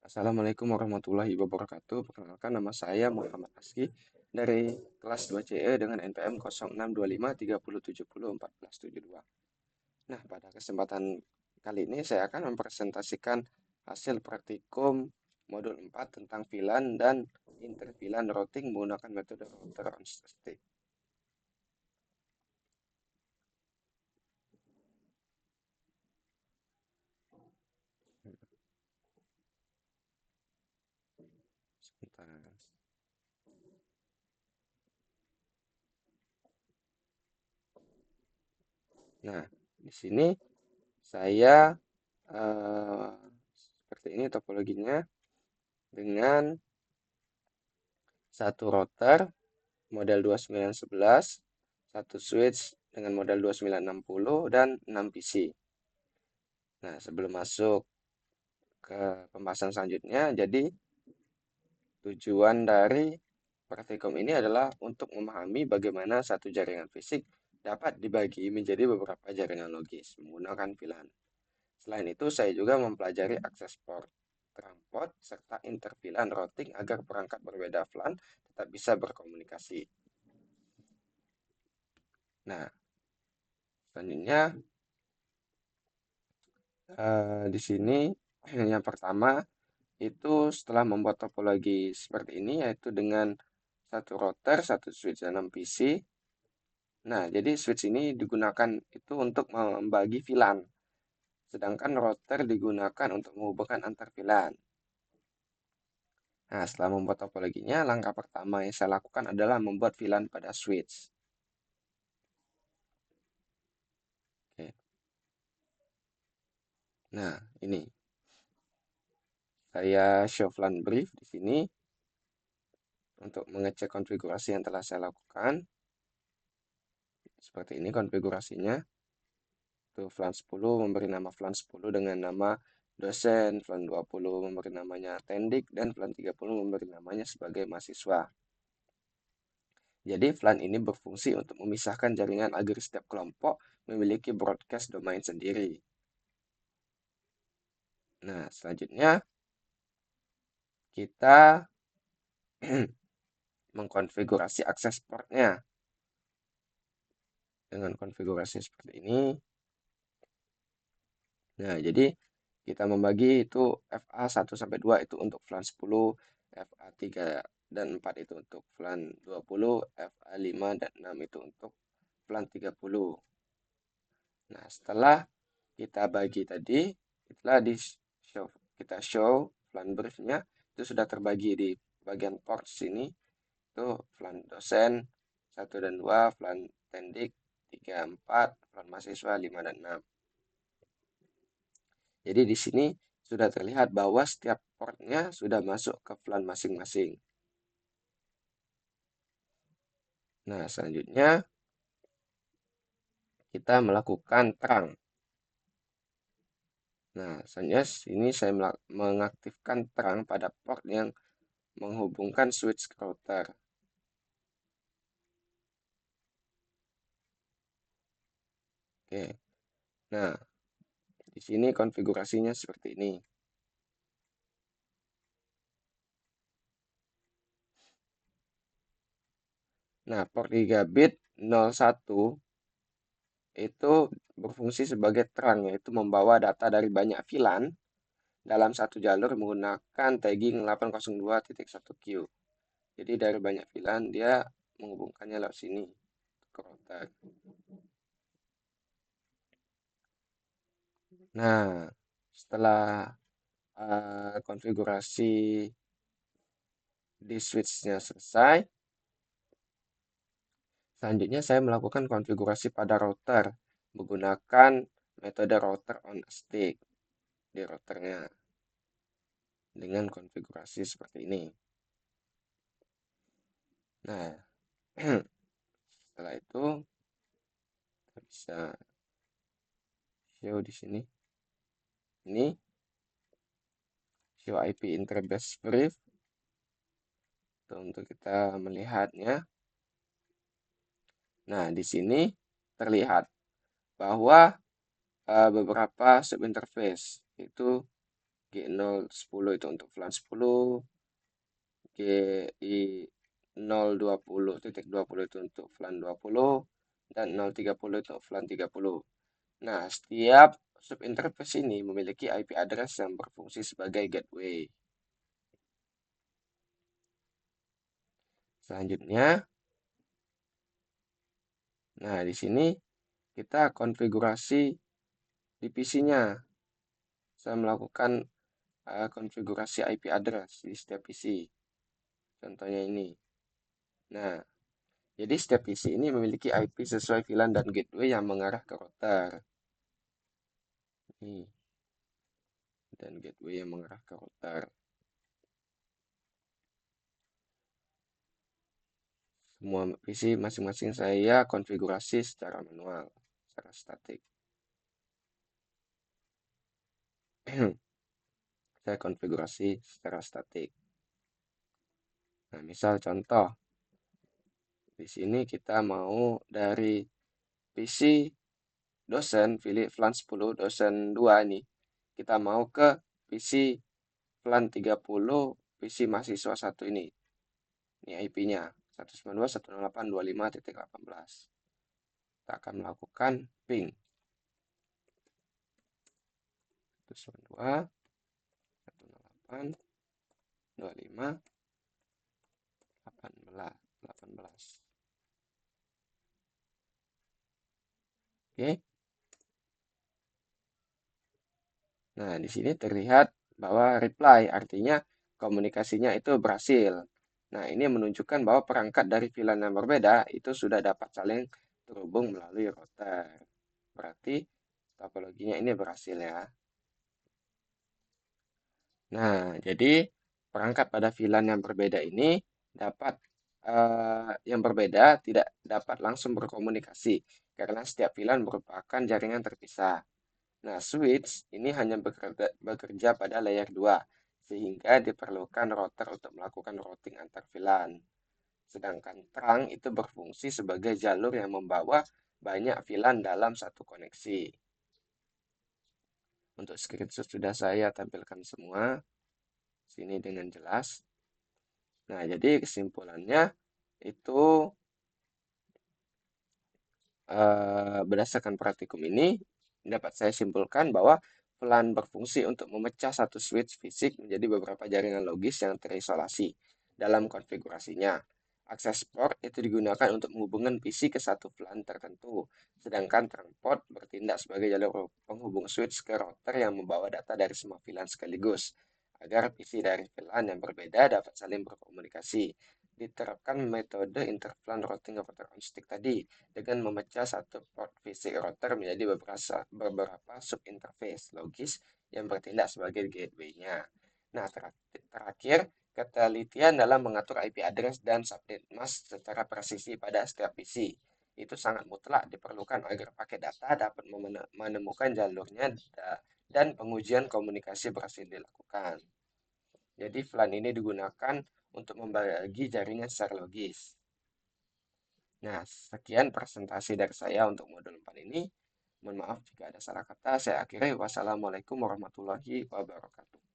Assalamualaikum warahmatullahi wabarakatuh. Perkenalkan nama saya Muhammad Aski dari kelas 2CE dengan NPM 062530701472. Nah, pada kesempatan kali ini saya akan mempresentasikan hasil praktikum modul 4 tentang VLAN dan interVLAN routing menggunakan metode router on stick. Sebentar. Nah, di sini saya seperti ini topologinya dengan satu router model 2911, satu switch dengan model 2960, dan 6 PC. Nah, sebelum masuk ke pembahasan selanjutnya, jadi tujuan dari praktikum ini adalah untuk memahami bagaimana satu jaringan fisik dapat dibagi menjadi beberapa jaringan logis menggunakan VLAN. Selain itu, saya juga mempelajari akses port, transport, serta inter-VLAN routing agar perangkat berbeda VLAN tetap bisa berkomunikasi. Nah, selanjutnya di sini yang pertama itu setelah membuat topologi seperti ini yaitu dengan satu router, satu switch, dan 6 PC. Nah, jadi switch ini digunakan itu untuk membagi VLAN, sedangkan router digunakan untuk menghubungkan antar VLAN. Nah, setelah membuat topologinya, langkah pertama yang saya lakukan adalah membuat VLAN pada switch. Oke. Nah, ini saya show VLAN brief di sini untuk mengecek konfigurasi yang telah saya lakukan. Seperti ini konfigurasinya. Tuh, VLAN 10 memberi nama VLAN 10 dengan nama dosen, VLAN 20 memberi namanya tendik, dan VLAN 30 memberi namanya sebagai mahasiswa. Jadi VLAN ini berfungsi untuk memisahkan jaringan agar setiap kelompok memiliki broadcast domain sendiri. Nah, selanjutnya kita mengkonfigurasi akses portnya. Dengan konfigurasi seperti ini. Nah, jadi kita membagi itu FA 1 sampai 2 itu untuk VLAN 10, FA 3 dan 4 itu untuk VLAN 20, FA 5 dan 6 itu untuk VLAN 30. Nah, setelah kita bagi tadi, setelah kita show VLAN briefnya itu sudah terbagi di bagian port sini. Itu VLAN dosen 1 dan 2, VLAN tendik 3, 4, VLAN mahasiswa 5 dan 6. Jadi di sini sudah terlihat bahwa setiap portnya sudah masuk ke VLAN masing-masing. Nah, selanjutnya kita melakukan terang. Nah, selanjutnya ini saya mengaktifkan terang pada port yang menghubungkan switch ke router. Oke. Nah, di sini konfigurasinya seperti ini. Nah, port gigabit 01 itu berfungsi sebagai terang, yaitu membawa data dari banyak VLAN dalam satu jalur menggunakan tagging 802.1Q. Jadi dari banyak VLAN dia menghubungkannya lewat sini ke router. Nah, setelah konfigurasi di switch-nya selesai, selanjutnya saya melakukan konfigurasi pada router menggunakan metode router on stick di routernya dengan konfigurasi seperti ini. Nah, setelah itu kita bisa show di sini. Ini show IP interface brief untuk kita melihatnya. Nah, di sini terlihat bahwa beberapa subinterface itu G010 itu untuk VLAN 10, GI020.20 itu untuk VLAN 20, dan 030 itu VLAN 30. Nah, setiap subinterface ini memiliki IP address yang berfungsi sebagai gateway. Selanjutnya, nah di sini kita konfigurasi di PC-nya. Saya melakukan konfigurasi IP address di setiap PC. Contohnya ini. Nah, jadi setiap PC ini memiliki IP sesuai VLAN dan gateway yang mengarah ke router. Ini. Dan gateway yang mengarah ke router. Semua PC masing-masing saya konfigurasi secara manual, secara statik. Saya konfigurasi secara statik. Nah, misal contoh, di sini kita mau dari PC dosen, pilih VLAN 10, dosen 2 ini. Kita mau ke PC VLAN 30, PC mahasiswa 1 ini. Ini IP-nya, 192.168.25.18. Kita akan melakukan ping. 192.168.25.18. Oke. Nah, di sini terlihat bahwa reply, artinya komunikasinya itu berhasil. Nah, ini menunjukkan bahwa perangkat dari VLAN yang berbeda itu sudah dapat saling terhubung melalui router. Berarti topologinya ini berhasil ya. Nah, jadi perangkat pada VLAN yang berbeda ini dapat yang berbeda tidak dapat langsung berkomunikasi karena setiap VLAN merupakan jaringan terpisah. Nah, switch ini hanya bekerja pada layer 2, sehingga diperlukan router untuk melakukan routing antar VLAN. Sedangkan terang itu berfungsi sebagai jalur yang membawa banyak VLAN dalam satu koneksi. Untuk screenshot sudah saya tampilkan semua sini dengan jelas. Nah, jadi kesimpulannya itu berdasarkan praktikum ini dapat saya simpulkan bahwa VLAN berfungsi untuk memecah satu switch fisik menjadi beberapa jaringan logis yang terisolasi dalam konfigurasinya. Akses port itu digunakan untuk menghubungkan PC ke satu VLAN tertentu, sedangkan term port bertindak sebagai jalur penghubung switch ke router yang membawa data dari semua VLAN sekaligus, agar PC dari VLAN yang berbeda dapat saling berkomunikasi. Diterapkan metode interVLAN routing router on stick tadi dengan memecah satu port fisik router menjadi beberapa subinterface logis yang bertindak sebagai gateway-nya. Nah, terakhir, ketelitian dalam mengatur IP address dan subnet mask secara presisi pada setiap PC itu sangat mutlak diperlukan agar paket data dapat menemukan jalurnya dan pengujian komunikasi berhasil dilakukan. Jadi VLAN ini digunakan untuk membagi jaringan secara logis. Nah, sekian presentasi dari saya untuk modul 4 ini. Mohon maaf jika ada salah kata. Saya akhiri. Wassalamualaikum warahmatullahi wabarakatuh.